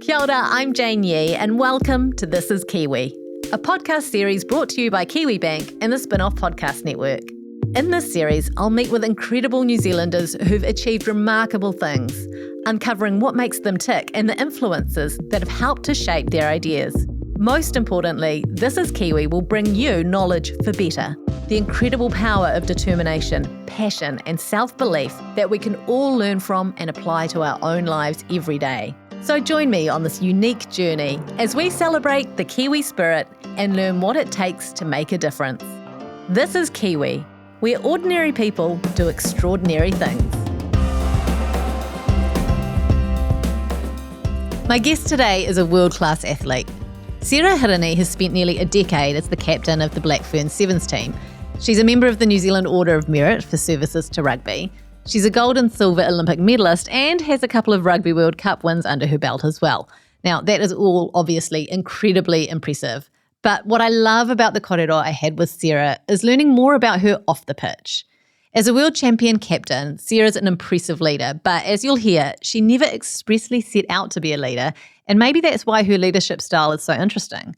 Kia ora, I'm Jane Yee, and welcome to This is Kiwi, a podcast series brought to you by Kiwibank and the Spinoff Podcast Network. In this series, I'll meet with incredible New Zealanders who've achieved remarkable things, uncovering what makes them tick and the influences that have helped to shape their ideas. Most importantly, This is Kiwi will bring you knowledge for better, the incredible power of determination, passion, and self-belief that we can all learn from and apply to our own lives every day. So join me on this unique journey as we celebrate the Kiwi spirit and learn what it takes to make a difference. This is Kiwi, where ordinary people do extraordinary things. My guest today is a world-class athlete. Sarah Hirini has spent nearly a decade as the captain of the Black Ferns Sevens team. She's a member of the New Zealand Order of Merit for services to rugby. She's a gold and silver Olympic medalist and has a couple of Rugby World Cup wins under her belt as well. Now, that is all obviously incredibly impressive. But what I love about the korero I had with Sarah is learning more about her off the pitch. As a world champion captain, Sarah's an impressive leader, but as you'll hear, she never expressly set out to be a leader, and maybe that's why her leadership style is so interesting.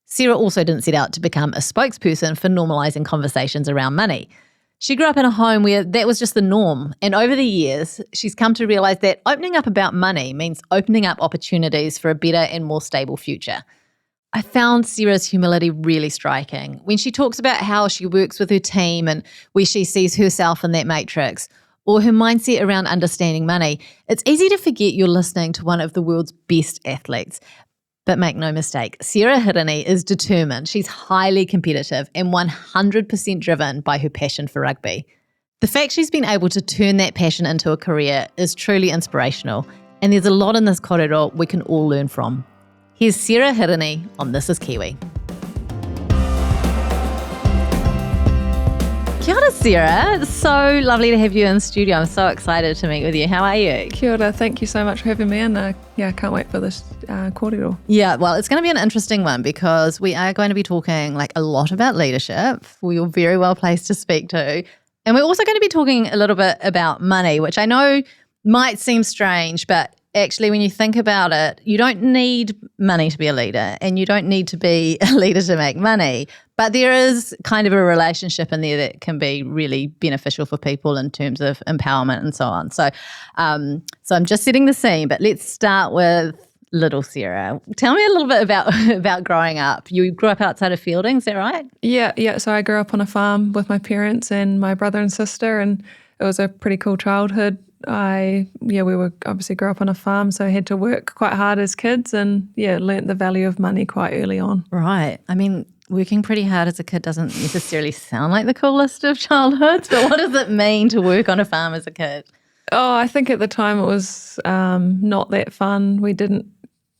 Sarah also didn't set out to become a spokesperson for normalising conversations around money. She grew up in a home where that was just the norm, and over the years, she's come to realise that opening up about money means opening up opportunities for a better and more stable future. I found Sarah's humility really striking when she talks about how she works with her team and where she sees herself in that matrix, or her mindset around understanding money. It's easy to forget you're listening to one of the world's best athletes. But make no mistake, Sarah Hirini is determined. She's highly competitive and 100% driven by her passion for rugby. The fact she's been able to turn that passion into a career is truly inspirational, and there's a lot in this korero we can all learn from. Here's Sarah Hirini on This is Kiwi. Kia ora, Sarah. It's so lovely to have you in the studio. I'm so excited to meet with you. How are you? Kia ora. Thank you so much for having me, and I can't wait for this korero. Yeah, well, it's going to be an interesting one because we are going to be talking a lot about leadership. You're very well placed to speak to. And we're also going to be talking a little bit about money, which I know might seem strange, but actually, when you think about it, you don't need money to be a leader and you don't need to be a leader to make money. But there is kind of a relationship in there that can be really beneficial for people in terms of empowerment and so on. So I'm just setting the scene, but let's start with little Sarah. Tell me a little bit about growing up. You grew up outside of Fielding, is that right? Yeah. So I grew up on a farm with my parents and my brother and sister, and it was a pretty cool childhood. We were obviously grew up on a farm, so I had to work quite hard as kids and learnt the value of money quite early on. Right. I mean, working pretty hard as a kid doesn't necessarily sound like the coolest of childhoods, but what does it mean to work on a farm as a kid? Oh, I think at the time it was not that fun. We didn't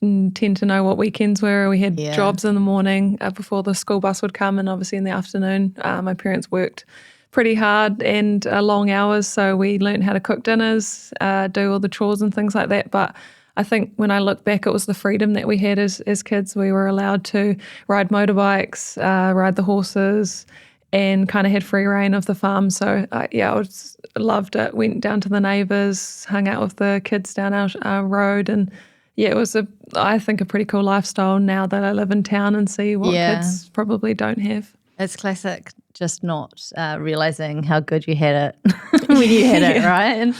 tend to know what weekends were. We had jobs in the morning before the school bus would come, and obviously in the afternoon. My parents worked pretty hard and long hours, so we learned how to cook dinners, do all the chores and things like that. But I think when I look back, it was the freedom that we had as kids. We were allowed to ride motorbikes, ride the horses, and kind of had free reign of the farm. So I loved it. Went down to the neighbours, hung out with the kids down our road, and it was I think a pretty cool lifestyle now that I live in town and see what kids probably don't have. It's classic, just not realising how good you had it when you had it, right? And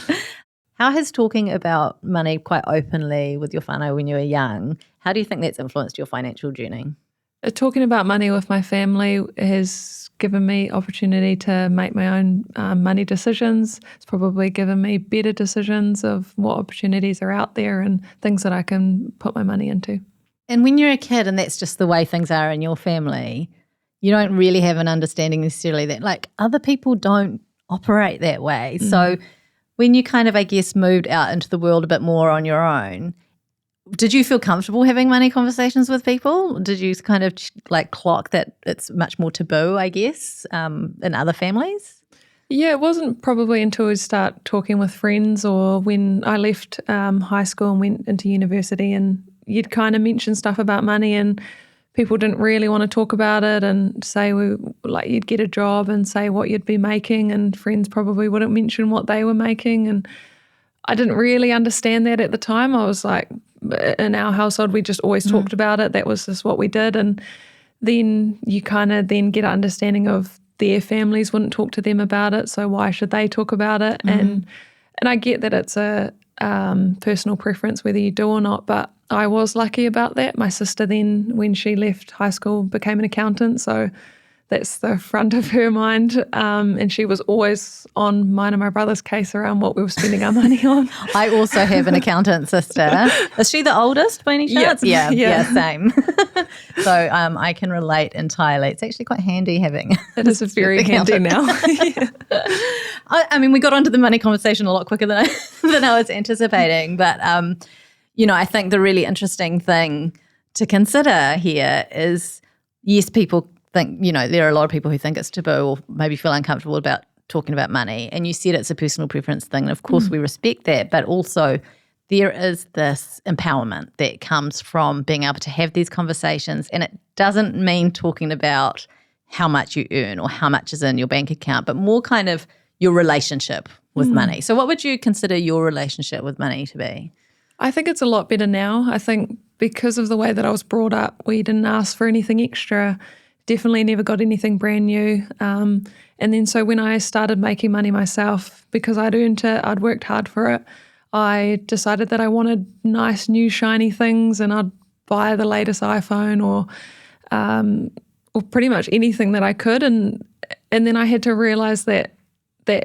how has talking about money quite openly with your whānau when you were young, how do you think that's influenced your financial journey? Talking about money with my family has given me opportunity to make my own money decisions. It's probably given me better decisions of what opportunities are out there and things that I can put my money into. And when you're a kid and that's just the way things are in your family, you don't really have an understanding necessarily that other people don't operate that way. Mm. So when you kind of, I guess, moved out into the world a bit more on your own, did you feel comfortable having money conversations with people? Did you kind of clock that it's much more taboo, I guess, in other families? Yeah, it wasn't probably until we start talking with friends or when I left high school and went into university, and you'd kind of mention stuff about money and people didn't really want to talk about it and say you'd get a job and say what you'd be making, and friends probably wouldn't mention what they were making. And I didn't really understand that at the time. I was like, in our household, we just always talked about it. That was just what we did. And then you kind of then get an understanding of their families wouldn't talk to them about it, so why should they talk about it? And I get that it's a personal preference whether you do or not, but I was lucky about that. My sister then, when she left high school, became an accountant, so that's the front of her mind, and she was always on mine and my brother's case around what we were spending our money on. I also have an accountant sister. Is she the oldest by any chance? Yeah, same. So I can relate entirely. It's actually quite handy having. It is very handy now. I mean, we got onto the money conversation a lot quicker than I was anticipating, but I think the really interesting thing to consider here is, yes, people think, there are a lot of people who think it's taboo or maybe feel uncomfortable about talking about money. And you said it's a personal preference thing. And of course we respect that, but also there is this empowerment that comes from being able to have these conversations. And it doesn't mean talking about how much you earn or how much is in your bank account, but more kind of your relationship with money. So what would you consider your relationship with money to be? I think it's a lot better now. I think because of the way that I was brought up, we didn't ask for anything extra. Definitely never got anything brand new. And then so when I started making money myself, because I'd earned it, I'd worked hard for it, I decided that I wanted nice, new, shiny things, and I'd buy the latest iPhone or pretty much anything that I could. And then I had to realize that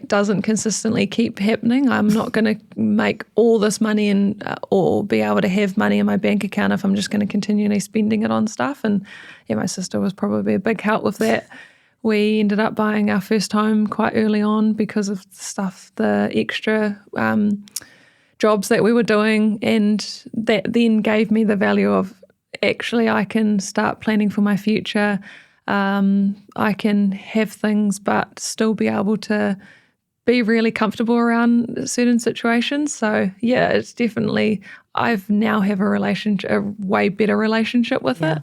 doesn't consistently keep happening. I'm not going to make all this money or be able to have money in my bank account if I'm just going to continually spending it on stuff. And my sister was probably a big help with that. We ended up buying our first home quite early on because of the extra jobs that we were doing, and that then gave me the value of, actually, I can start planning for my future. I can have things but still be able to be really comfortable around certain situations. So yeah, it's definitely, I've now have a way better relationship with it.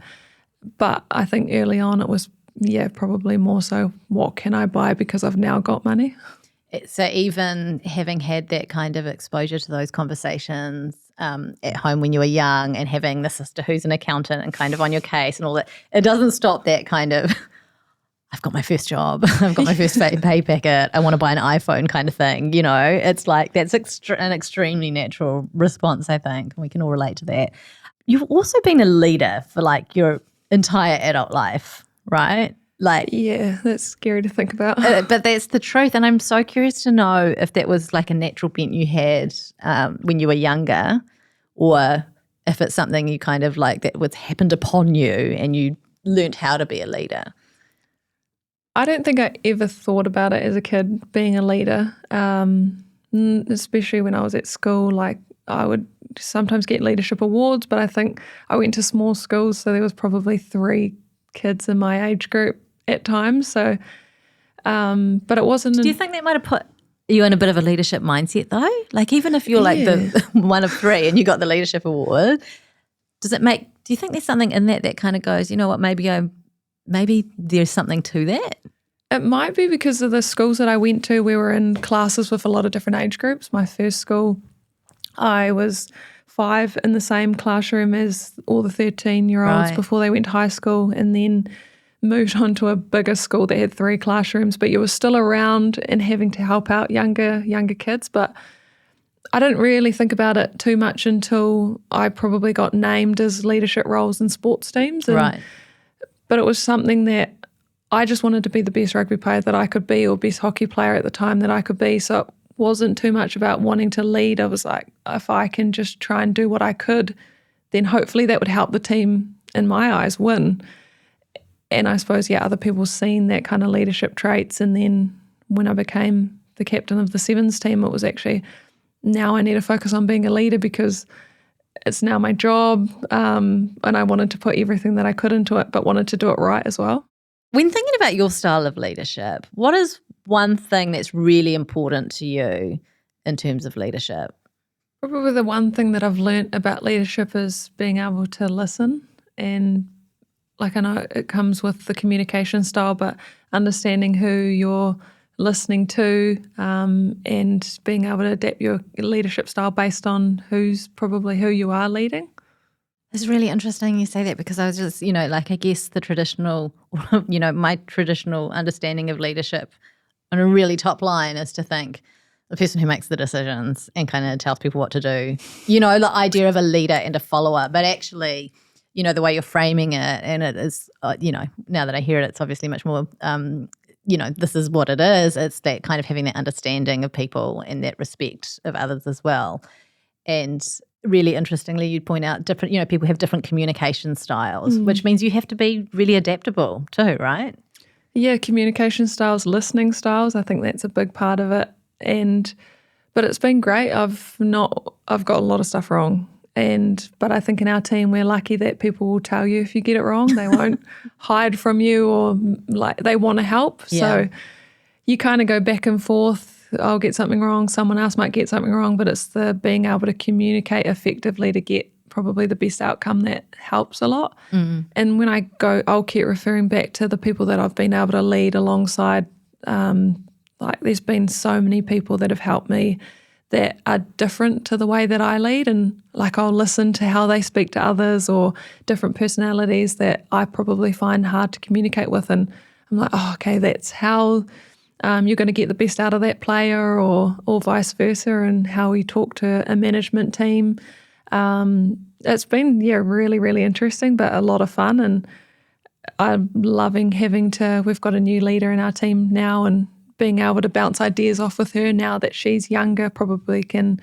But I think early on it was, probably more so, what can I buy because I've now got money? So even having had that kind of exposure to those conversations at home when you were young, and having the sister who's an accountant and kind of on your case and all that, it doesn't stop that kind of, I've got my first job, I've got my first pay packet, I want to buy an iPhone kind of thing. It's like that's an extremely natural response, I think. We can all relate to that. You've also been a leader for like your entire adult life, right? Yeah, that's scary to think about. But that's the truth. And I'm so curious to know if that was like a natural bent you had when you were younger, or if it's something you kind of like that was happened upon you and you learned how to be a leader. I don't think I ever thought about it as a kid, being a leader, especially when I was at school. Like, I would sometimes get leadership awards, but I think I went to small schools, so there was probably 3 kids in my age group at times. So, but it wasn't. Do you think that might have put you in a bit of a leadership mindset though? Like, even if you're like the one of 3 and you got the leadership award, do you think there's something in that kind of goes, you know what, maybe there's something to that? It might be because of the schools that I went to. We were in classes with a lot of different age groups. My first school, I was 5 in the same classroom as all the 13-year-olds before they went to high school, and then moved on to a bigger school that had 3 classrooms, but you were still around and having to help out younger kids. But I didn't really think about it too much until I probably got named as leadership roles in sports teams. But it was something that I just wanted to be the best rugby player that I could be, or best hockey player at the time that I could be. So it wasn't too much about wanting to lead. I was like, if I can just try and do what I could, then hopefully that would help the team, in my eyes, win. And I suppose, other people seen that kind of leadership traits. And then when I became the captain of the Sevens team, it was actually, now I need to focus on being a leader because it's now my job. And I wanted to put everything that I could into it, but wanted to do it right as well. When thinking about your style of leadership, what is one thing that's really important to you in terms of leadership? Probably the one thing that I've learnt about leadership is being able to listen. And like, I know it comes with the communication style, but understanding who you're listening to, and being able to adapt your leadership style based on who you are leading. It's really interesting you say that, because I was just, I guess the traditional, my traditional understanding of leadership on a really top line is to think the person who makes the decisions and kind of tells people what to do, the idea of a leader and a follower. But actually, the way you're framing it, and it is, now that I hear it, it's obviously much more, this is what it is. It's that kind of having that understanding of people and that respect of others as well. And really interestingly, you'd point out different, people have different communication styles, which means you have to be really adaptable too, right? Yeah, communication styles, listening styles, I think that's a big part of it. But it's been great. I've got a lot of stuff wrong. But I think in our team, we're lucky that people will tell you if you get it wrong. They won't hide from you, or they want to help. Yeah. So you kind of go back and forth. I'll get something wrong, someone else might get something wrong, but it's the being able to communicate effectively to get probably the best outcome that helps a lot. And when I go, I'll keep referring back to the people that I've been able to lead alongside. There's been so many people that have helped me that are different to the way that I lead, and I'll listen to how they speak to others, or different personalities that I probably find hard to communicate with, and I'm like, oh, okay, that's how you're going to get the best out of that player, or vice versa, and how we talk to a management team. It's been, really, really interesting, but a lot of fun, and I'm loving we've got a new leader in our team now, and being able to bounce ideas off with her now that she's younger, probably can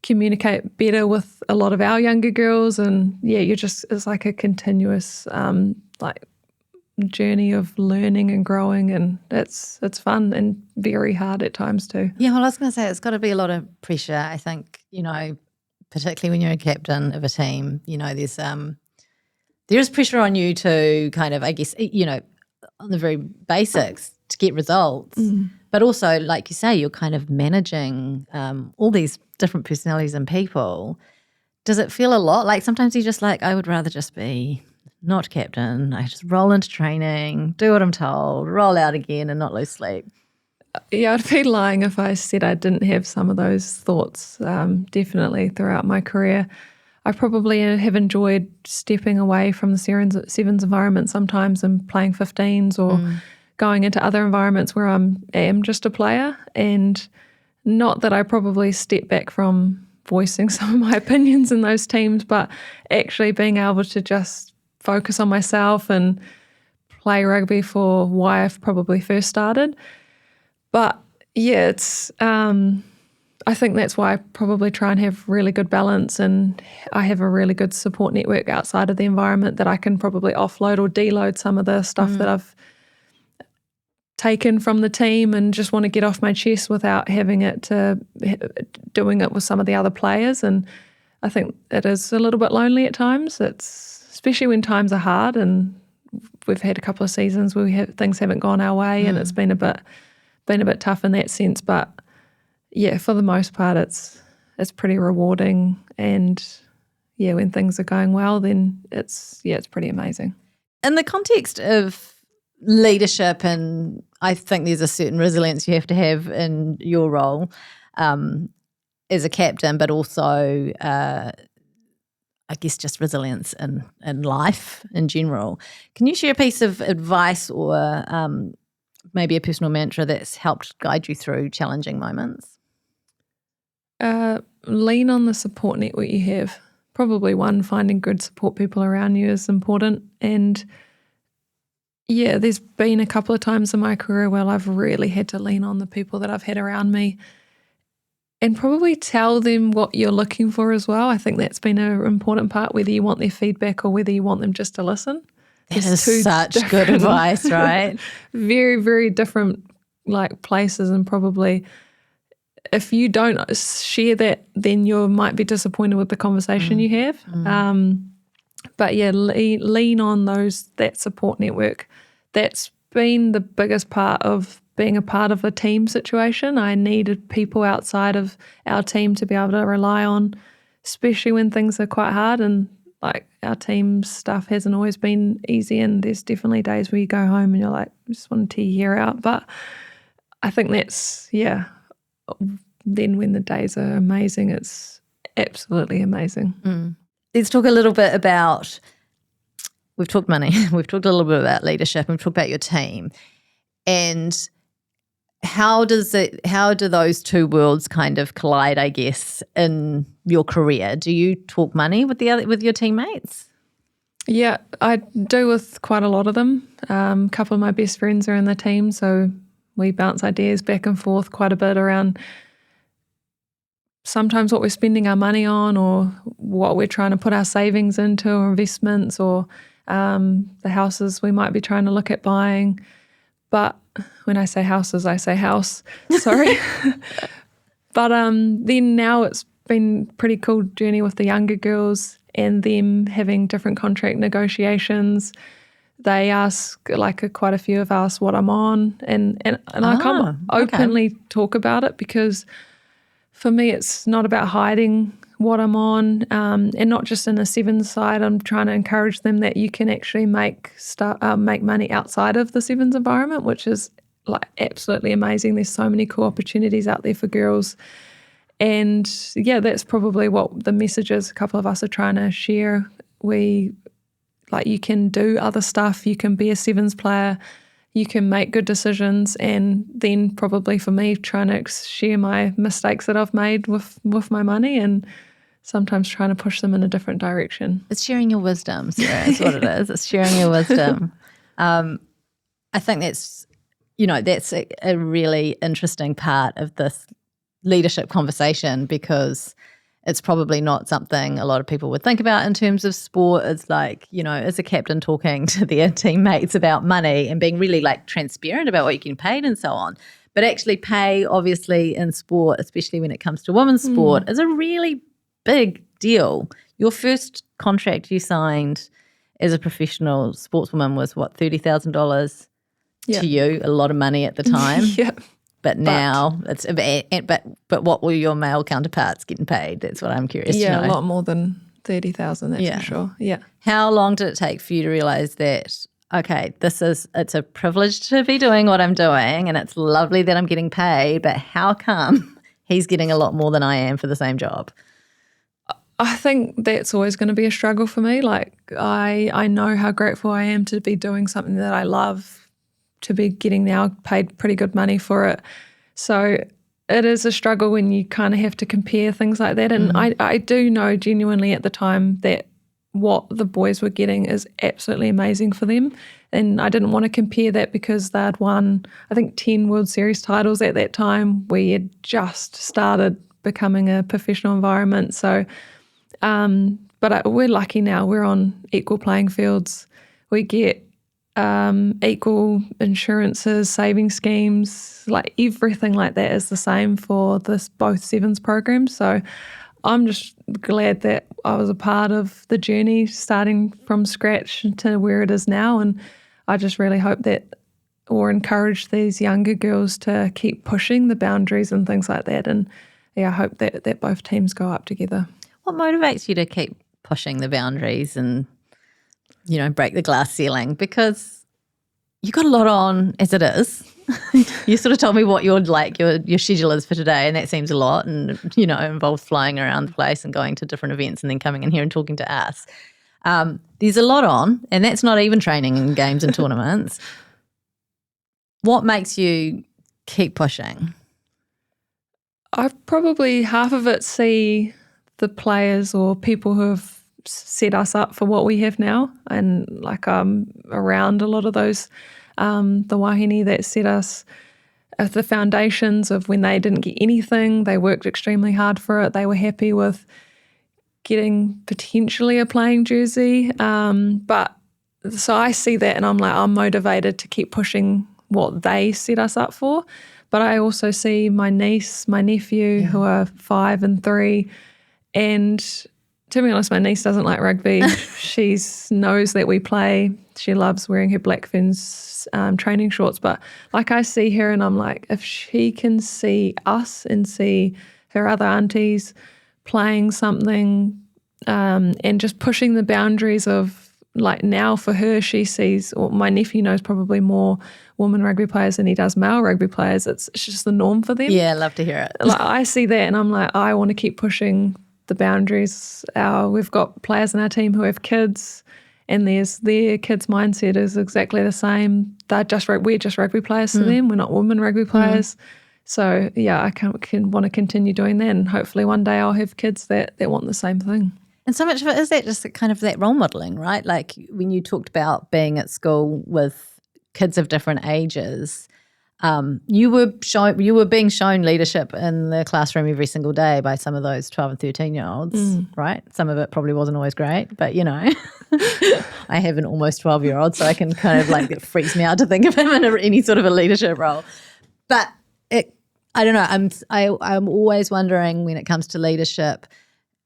communicate better with a lot of our younger girls. And it's like a continuous journey of learning and growing, and it's fun and very hard at times too. Yeah, well, I was going to say it's got to be a lot of pressure, I think, particularly when you're a captain of a team, there's pressure on you to kind of, I guess, on the very basics to get results. But also, like you say, you're kind of managing all these different personalities and people. Does it feel a lot? Like sometimes you're just like, I would rather just be not captain. I just roll into training, do what I'm told, roll out again and not lose sleep. Yeah, I'd be lying if I said I didn't have some of those thoughts, definitely throughout my career. I probably have enjoyed stepping away from the sevens environment sometimes and playing 15s, or going into other environments where I am just a player. And not that I probably step back from voicing some of my opinions in those teams, but actually being able to just focus on myself and play rugby for why I've probably first started. But yeah, it's I think that's why I probably try and have really good balance, and I have a really good support network outside of the environment that I can probably offload or deload some of the stuff that I've taken from the team and just want to get off my chest without having it to doing it with some of the other players. And I think it is a little bit lonely at times. It's especially when times are hard, and we've had a couple of seasons where things haven't gone our way, and it's been a bit tough in that sense. But yeah, for the most part, it's pretty rewarding. And yeah, when things are going well, then it's pretty amazing. In the context of leadership, and I think there's a certain resilience you have to have in your role as a captain, but also I guess just resilience in life in general. Can you share a piece of advice or maybe a personal mantra that's helped guide you through challenging moments? Lean on the support network you have. Probably finding good support people around you is important. And yeah, there's been a couple of times in my career where I've really had to lean on the people that I've had around me, and probably tell them what you're looking for as well. I think that's been an important part, whether you want their feedback or whether you want them just to listen. That is such good advice, right? Very, very different places, and probably if you don't share that, then you might be disappointed with the conversation you have. But yeah, lean on that support network. That's been the biggest part of being a part of a team situation. I needed people outside of our team to be able to rely on, especially when things are quite hard. And our team stuff hasn't always been easy, and there's definitely days where you go home and you're like, I just want to tear your hair out. But I think that's, then when the days are amazing, it's absolutely amazing. Let's talk a little bit about, we've talked money, we've talked a little bit about leadership, we've talked about your team. And how do those two worlds kind of collide, I guess, in your career? Do you talk money with your teammates? Yeah, I do with quite a lot of them. A couple of my best friends are in the team, so we bounce ideas back and forth quite a bit around sometimes what we're spending our money on, or what we're trying to put our savings into, or investments, or the houses we might be trying to look at buying. But when I say houses, I say house. Sorry. But then now it's been pretty cool journey with the younger girls and them having different contract negotiations. They ask, quite a few have asked what I'm on, and I can't openly talk about it, because for me it's not about hiding what I'm on, and not just in the sevens side. I'm trying to encourage them that you can actually make money outside of the sevens environment, which is absolutely amazing. There's so many cool opportunities out there for girls. And yeah, that's probably what the message is. A couple of us are trying to share. You can do other stuff. You can be a sevens player. You can make good decisions. And then probably for me, trying to share my mistakes that I've made with my money, and sometimes trying to push them in a different direction. It's sharing your wisdom, Sarah, is what it is. It's sharing your wisdom. I think that's a really interesting part of this leadership conversation, because it's probably not something a lot of people would think about in terms of sport. It's as a captain talking to their teammates about money and being really transparent about what you can pay and so on. But actually pay, obviously, in sport, especially when it comes to women's sport, is a really big deal. Your first contract you signed as a professional sportswoman was what, $30,000 to you? A lot of money at the time. Yeah. But now it's but what were your male counterparts getting paid? That's what I'm curious to know. Yeah, a lot more than 30,000. That's for sure. Yeah. How long did it take for you to realize that? Okay, it's a privilege to be doing what I'm doing, and it's lovely that I'm getting paid. But how come he's getting a lot more than I am for the same job? I think that's always going to be a struggle for me. I know how grateful I am to be doing something that I love, to be getting now paid pretty good money for it. So it is a struggle when you kind of have to compare things like that. And I do know genuinely at the time that what the boys were getting is absolutely amazing for them. And I didn't want to compare that, because they'd won, I think, 10 World Series titles at that time. We had just started becoming a professional environment. So, but we're lucky now. We're on equal playing fields. We get equal insurances, saving schemes, everything like that is the same for both sevens programs. So I'm just glad that I was a part of the journey, starting from scratch to where it is now. And I just really hope that, or encourage these younger girls to keep pushing the boundaries and things like that. And I hope that both teams go up together. What motivates you to keep pushing the boundaries and break the glass ceiling? Because you got a lot on as it is. You sort of told me what your schedule is for today, and that seems a lot, and involves flying around the place and going to different events and then coming in here and talking to us. There's a lot on, and that's not even training and games and tournaments. What makes you keep pushing? I probably half of it see the players or people who have set us up for what we have now, and around a lot of those the wahine that set us the foundations of when they didn't get anything, they worked extremely hard for it. They were happy with getting potentially a playing jersey, but so I see that and I'm motivated to keep pushing what they set us up for. But I also see my niece, my nephew, who are 5 and 3, and to be honest, my niece doesn't like rugby. She knows that we play. She loves wearing her Black Ferns training shorts. But I see her and I'm like, if she can see us and see her other aunties playing something and just pushing the boundaries of like now for her, she sees, or my nephew knows probably more women rugby players than he does male rugby players. It's just the norm for them. Yeah, I love to hear it. Like I see that and I'm like, I want to keep pushing the boundaries. We've got players in our team who have kids, and their kids' mindset is exactly the same. We're just rugby players to them. We're not women rugby players. So yeah, I can want to continue doing that, and hopefully one day I'll have kids that want the same thing. And so much of it is that just kind of that role modelling, right? Like when you talked about being at school with kids of different ages, you were being shown leadership in the classroom every single day by some of those 12 and 13-year-olds, right? Some of it probably wasn't always great, but I have an almost 12-year-old, so I can kind of like, it freaks me out to think of him in any sort of a leadership role. But I don't know, I'm always wondering when it comes to leadership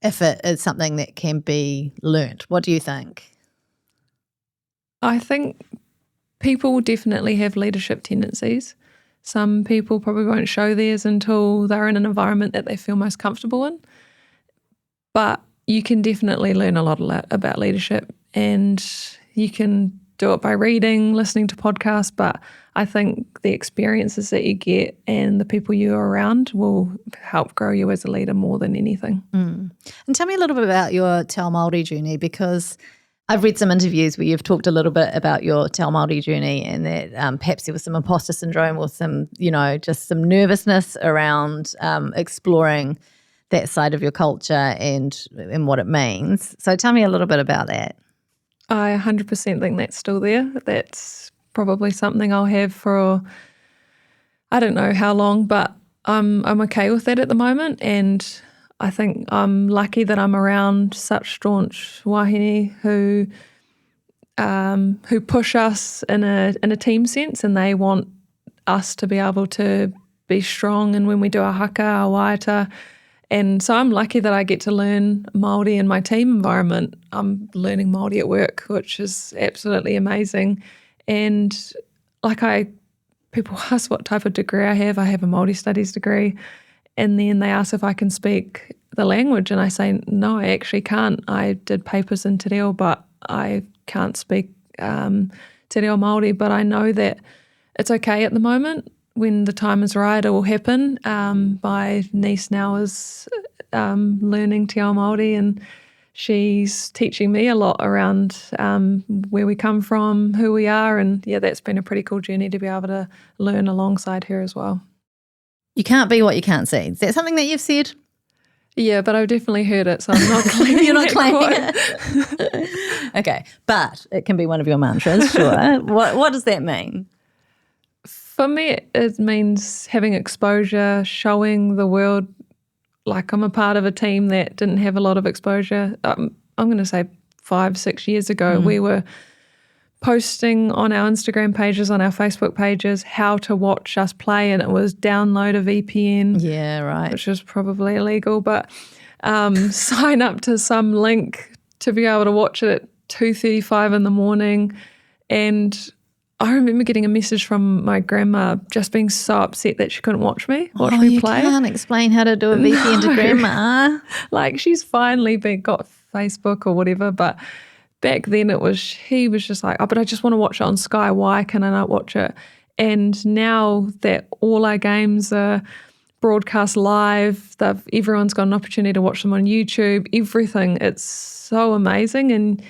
if it is something that can be learnt. What do you think? I think people definitely have leadership tendencies. Some people probably won't show theirs until they're in an environment that they feel most comfortable in. But you can definitely learn a lot about leadership, and you can do it by reading, listening to podcasts, but I think the experiences that you get and the people you're around will help grow you as a leader more than anything. And tell me a little bit about your Te Ao Māori journey, because I've read some interviews where you've talked a little bit about your Te Ao Māori journey, and that perhaps there was some imposter syndrome or some, just some nervousness around exploring that side of your culture and what it means. So tell me a little bit about that. I 100% think that's still there. That's probably something I'll have for, I don't know how long, but I'm okay with that at the moment. And I think I'm lucky that I'm around such staunch wahine who push us in a team sense, and they want us to be able to be strong. And when we do our haka, our waiata, and so I'm lucky that I get to learn Māori in my team environment. I'm learning Māori at work, which is absolutely amazing. And people ask what type of degree I have. I have a Māori studies degree. And then they ask if I can speak the language. And I say, no, I actually can't. I did papers in Te Reo, but I can't speak Te Reo Māori. But I know that it's okay at the moment. When the time is right, it will happen. My niece now is learning Te Ao Māori, and she's teaching me a lot around where we come from, who we are, and yeah, that's been a pretty cool journey to be able to learn alongside her as well. You can't be what you can't see. Is that something that you've said? Yeah, but I've definitely heard it, so I'm not claiming You're not claiming it. Okay, but it can be one of your mantras, sure. What does that mean? For me, it means having exposure, showing the world, like I'm a part of a team that didn't have a lot of exposure. I'm going to say 5-6 years ago, we were posting on our Instagram pages, on our Facebook pages, how to watch us play, and it was download a VPN. Yeah, right. Which is probably illegal, but sign up to some link to be able to watch it at 2:35 in the morning. And I remember getting a message from my grandma just being so upset that she couldn't watch me play. You can't explain how to do a VPN to grandma. Like she's finally got Facebook or whatever, but back then she was just like, oh, but I just want to watch it on Sky. Why can I not watch it? And now that all our games are broadcast live, everyone's got an opportunity to watch them on YouTube, everything, it's so amazing. And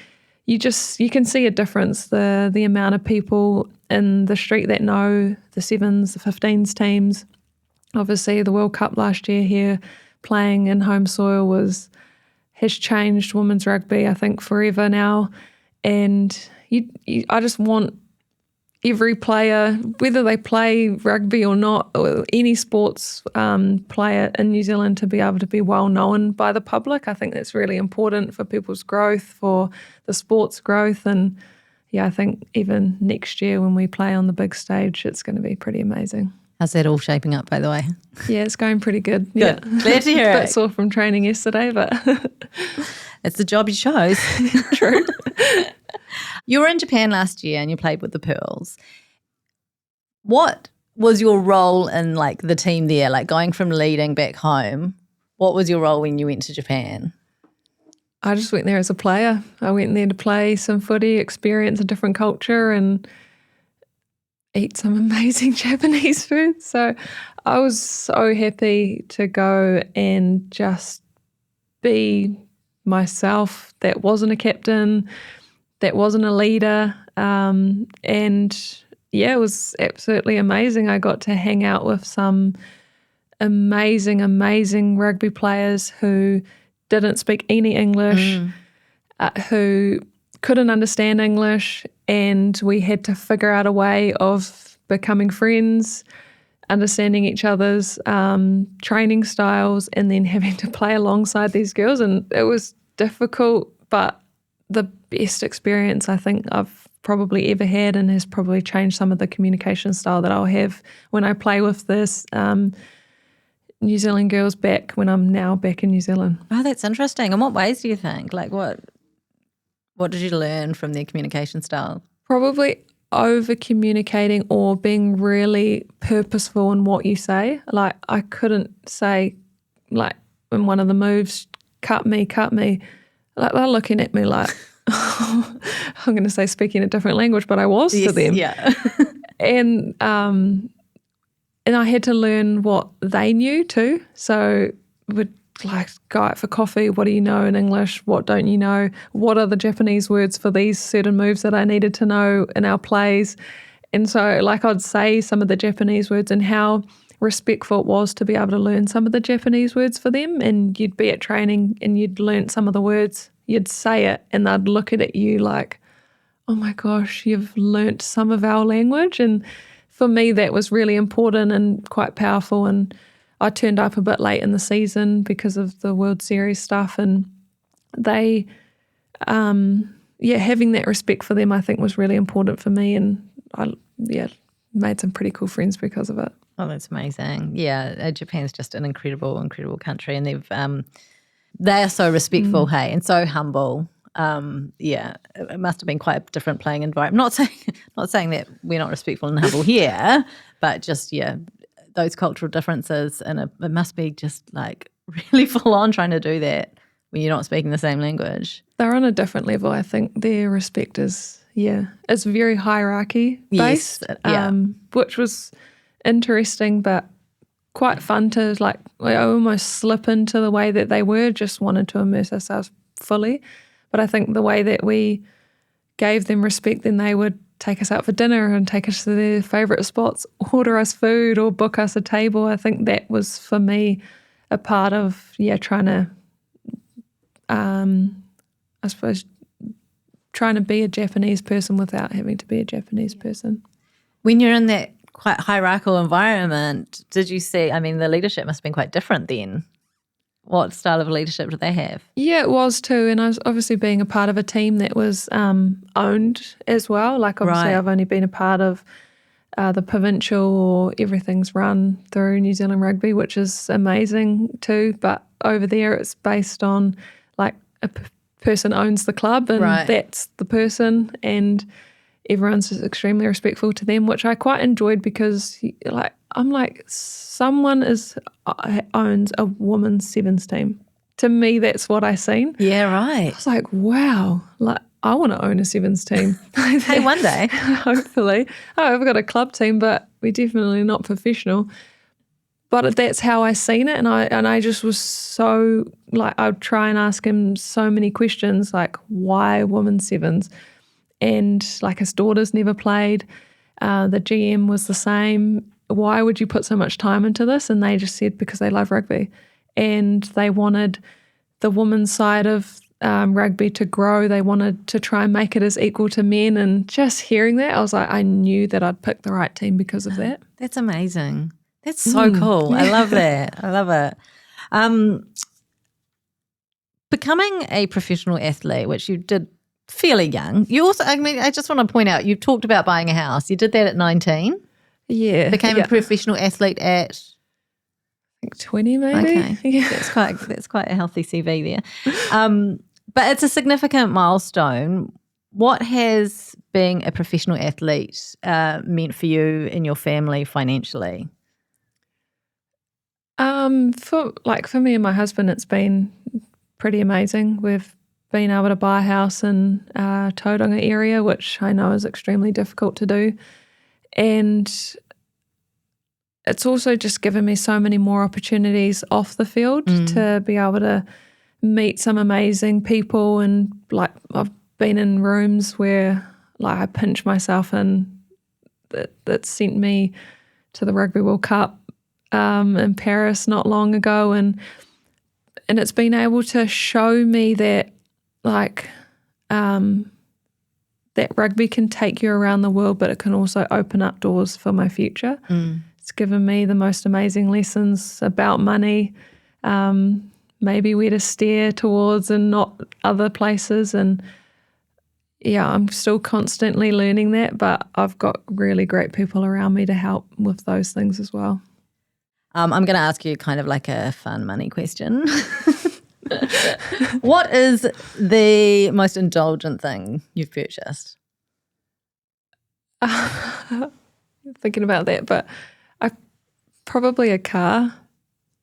you can see a difference, the amount of people in the street that know the 7s, the 15s teams. Obviously, the World Cup last year here playing in home soil has changed women's rugby, I think, forever now. And I just want every player, whether they play rugby or not, or any sports player in New Zealand, to be able to be well known by the public. I think that's really important for people's growth, for the sport's growth. And yeah, I think even next year when we play on the big stage, it's going to be pretty amazing. How's that all shaping up, by the way? Yeah, it's going pretty good. Good. Yeah. Glad to hear it. A bit sore from training yesterday, but it's the job you chose. True. You were in Japan last year and you played with the Pearls. What was your role in the team there? Like going from leading back home, what was your role when you went to Japan? I just went there as a player. I went there to play some footy, experience a different culture, and eat some amazing Japanese food. So I was so happy to go and just be myself. That wasn't a captain, that wasn't a leader. And yeah, it was absolutely amazing. I got to hang out with some amazing rugby players who didn't speak any English, who couldn't understand English, and we had to figure out a way of becoming friends, understanding each other's training styles, and then having to play alongside these girls. And it was difficult, but the best experience I think I've probably ever had, and has probably changed some of the communication style that I'll have when I play with this New Zealand girls back when I'm now back in New Zealand. Oh, that's interesting. In what ways do you think? Like what did you learn from their communication style? Probably over communicating or being really purposeful in what you say. Like I couldn't say, like in one of the moves, cut me. Like they're looking at me like, I'm going to say speaking a different language, but I was to them. Yeah. And I had to learn what they knew too. So we'd like go out for coffee. What do you know in English? What don't you know? What are the Japanese words for these certain moves that I needed to know in our plays? And so like I'd say some of the Japanese words and how respectful it was to be able to learn some of the Japanese words for them. And you'd be at training and you'd learn some of the words. You'd say it and they'd look at you like, oh my gosh, you've learnt some of our language. And for me, that was really important and quite powerful. And I turned up a bit late in the season because of the World Series stuff. And they, having that respect for them, I think was really important for me. And I, made some pretty cool friends because of it. Oh, that's amazing. Yeah, Japan's just an incredible country. And they are so respectful, hey, and so humble. It must have been quite a different playing environment. Not saying that we're not respectful and humble here, but just those cultural differences, and it must be just like really full on trying to do that when you're not speaking the same language. They're on a different level. I think their respect is it's very hierarchy based, which was interesting, but quite fun to like. I almost slip into the way that they were. Just wanted to immerse ourselves fully. But I think the way that we gave them respect, then they would take us out for dinner and take us to their favourite spots, order us food or book us a table. I think that was for me a part of, trying to, trying to be a Japanese person without having to be a Japanese person. When you're in that quite hierarchical environment, did you see, the leadership must have been quite different then. What style of leadership did they have? Yeah, it was too. And I was obviously being a part of a team that was owned as well. Like obviously I've only been a part of the provincial, or everything's run through New Zealand Rugby, which is amazing too. But over there it's based on like a person owns the club and that's the person, and everyone's just extremely respectful to them, which I quite enjoyed because I'm like, someone owns a women's sevens team. To me, that's what I seen. Yeah, right. I was like, wow, like I want to own a sevens team. Hey, one day. Hopefully. I've got a club team, but we're definitely not professional. But that's how I seen it, and I just was so like, I would try and ask him so many questions, like why women's sevens? And like his daughters never played. The GM was the same. Why would you put so much time into this? And they just said because they love rugby, and they wanted the women's side of rugby to grow. They wanted to try and make it as equal to men. And just hearing that, I was like, I knew that I'd picked the right team because of that. That's amazing. That's so cool. Yeah. I love that. I love it. Becoming a professional athlete, which you did fairly young. You also, I just want to point out, you've talked about buying a house. You did that at 19. Yeah. Became a professional athlete at, I think 20 maybe. Okay. Yeah. That's quite a healthy CV there. But it's a significant milestone. What has being a professional athlete meant for you and your family financially? For me and my husband, it's been pretty amazing. We've been able to buy a house in Tauranga area, which I know is extremely difficult to do. And it's also just given me so many more opportunities off the field to be able to meet some amazing people. And like I've been in rooms where like I pinch myself in that sent me to the Rugby World Cup in Paris not long ago, and it's been able to show me that like that rugby can take you around the world, but it can also open up doors for my future. It's given me the most amazing lessons about money, maybe where to steer towards and not other places. And yeah, I'm still constantly learning that, but I've got really great people around me to help with those things as well. I'm going to ask you kind of like a fun money question. What is the most indulgent thing you've purchased? Thinking about that, but probably a car.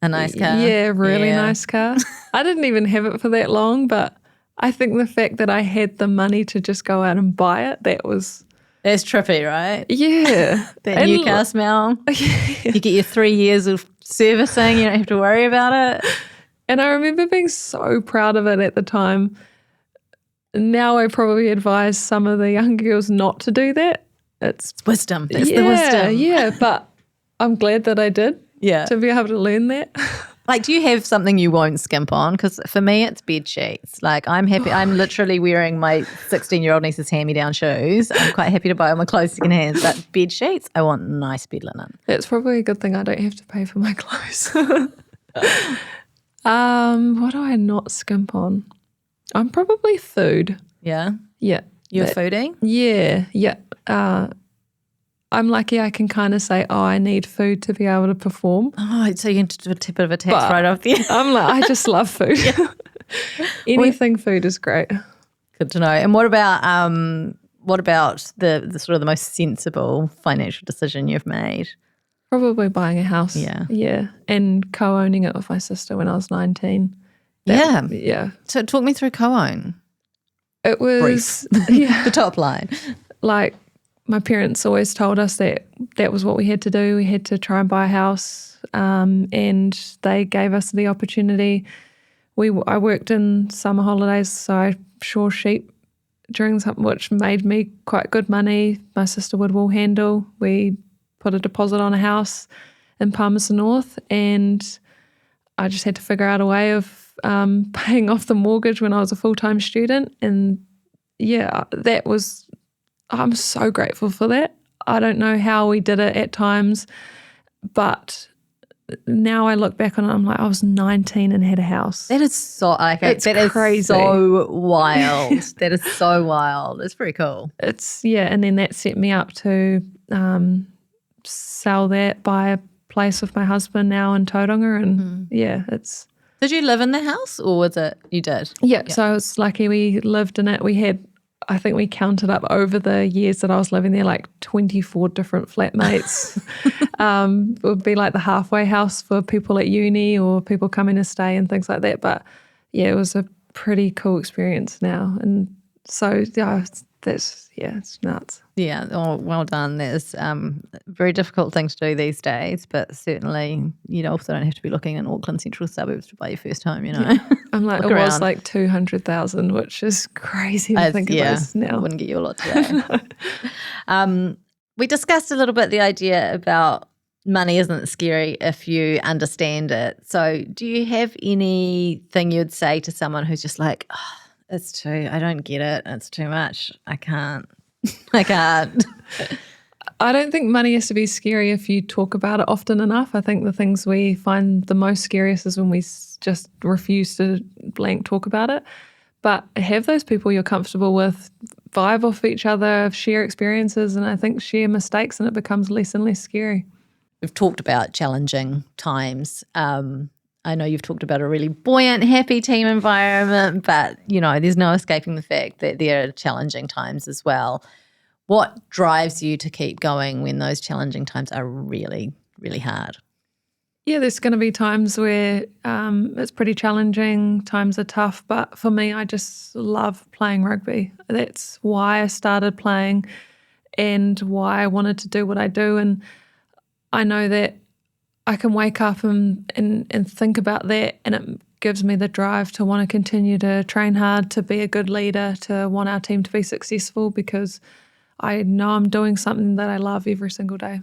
A nice car? Yeah, really nice car. I didn't even have it for that long, but I think the fact that I had the money to just go out and buy it, That's trippy, right? Yeah. That new car smell. Yeah. You get your 3 years of servicing, you don't have to worry about it. And I remember being so proud of it at the time. Now I probably advise some of the young girls not to do that. It's wisdom. That's the wisdom. Yeah, but I'm glad that I did. Yeah. To be able to learn that. Like, do you have something you won't skimp on? Because for me, it's bed sheets. Like, I'm happy. I'm literally wearing my 16-year-old niece's hand-me-down shoes. I'm quite happy to buy all my clothes secondhand. But bed sheets, I want nice bed linen. It's probably a good thing I don't have to pay for my clothes. What do I not skimp on? I'm probably food. Yeah? Yeah. You're a foodie? Yeah. I'm lucky I can kind of say, I need food to be able to perform. Oh, so you can do a bit of a tax right off there. I'm like, I just love food. Anything food is great. Good to know. And what about the sort of the most sensible financial decision you've made? Probably buying a house. Yeah. And co-owning it with my sister when I was 19. Yeah. So talk me through co-own. It was the top line. Like, my parents always told us that was what we had to do. We had to try and buy a house, and they gave us the opportunity. I worked in summer holidays, so I shore sheep during something which made me quite good money. My sister would wool handle. We put a deposit on a house in Palmerston North, and I just had to figure out a way of paying off the mortgage when I was a full-time student. And yeah, I'm so grateful for that. I don't know how we did it at times, but now I look back on it, I'm like, I was 19 and had a house. That is so it's crazy. Is so wild. That is so wild. It's pretty cool. And then that set me up to sell that, buy a place with my husband now in Tauranga, and Did you live in the house, or was it you did? Yeah, so I was lucky we lived in it. We had, I think we counted up over the years that I was living there, like 24 different flatmates. It would be like the halfway house for people at uni or people coming to stay and things like that. But yeah, it was a pretty cool experience now. And so, it's nuts. Yeah, well done. There's a very difficult thing to do these days, but certainly you also don't have to be looking in Auckland central suburbs to buy your first home, Yeah. I'm like, it was like 200,000, which is crazy to think of this now. Wouldn't get you a lot today. We discussed a little bit the idea about money isn't scary if you understand it. So do you have anything you'd say to someone who's just like, I don't get it. It's too much. I can't. I don't think money has to be scary if you talk about it often enough. I think the things we find the most scariest is when we just refuse to talk about it. But have those people you're comfortable with, vibe off each other, share experiences, and I think share mistakes, and it becomes less and less scary. We've talked about challenging times. I know you've talked about a really buoyant, happy team environment, but, there's no escaping the fact that there are challenging times as well. What drives you to keep going when those challenging times are really, really hard? Yeah, there's going to be times where it's pretty challenging, times are tough, but for me, I just love playing rugby. That's why I started playing and why I wanted to do what I do. And I know that I can wake up and think about that, and it gives me the drive to want to continue to train hard, to be a good leader, to want our team to be successful, because I know I'm doing something that I love every single day.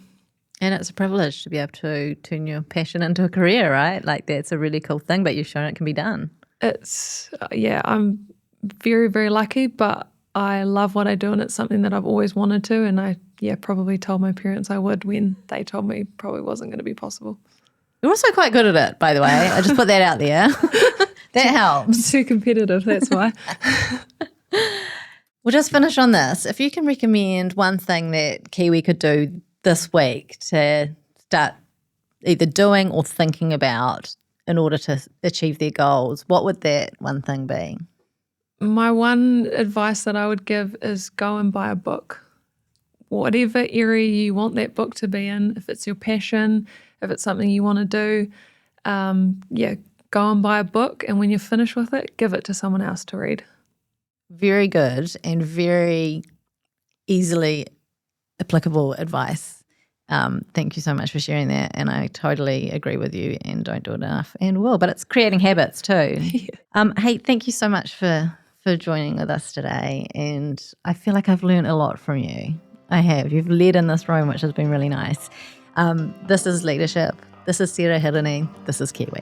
And it's a privilege to be able to turn your passion into a career, right? Like that's a really cool thing, but you've shown it can be done. I'm very, very lucky, but I love what I do, and it's something that I've always wanted to, and I probably told my parents I would when they told me probably wasn't going to be possible. You're also quite good at it, by the way. I just put that out there. That helps. Too competitive, that's why. We'll just finish on this. If you can recommend one thing that Kiwi could do this week to start either doing or thinking about in order to achieve their goals, what would that one thing be? My one advice that I would give is go and buy a book. Whatever area you want that book to be in, if it's your passion, if it's something you want to do, go and buy a book, and when you're finished with it, give it to someone else to read. Very good and very easily applicable advice. Thank you so much for sharing that, and I totally agree with you, and don't do it enough and will, but it's creating habits too. Hey, thank you so much for joining with us today, and I feel like I've learned a lot from you. I have. You've led in this room, which has been really nice. This is Leadership. This is Sarah Hirini. This is Kiwi.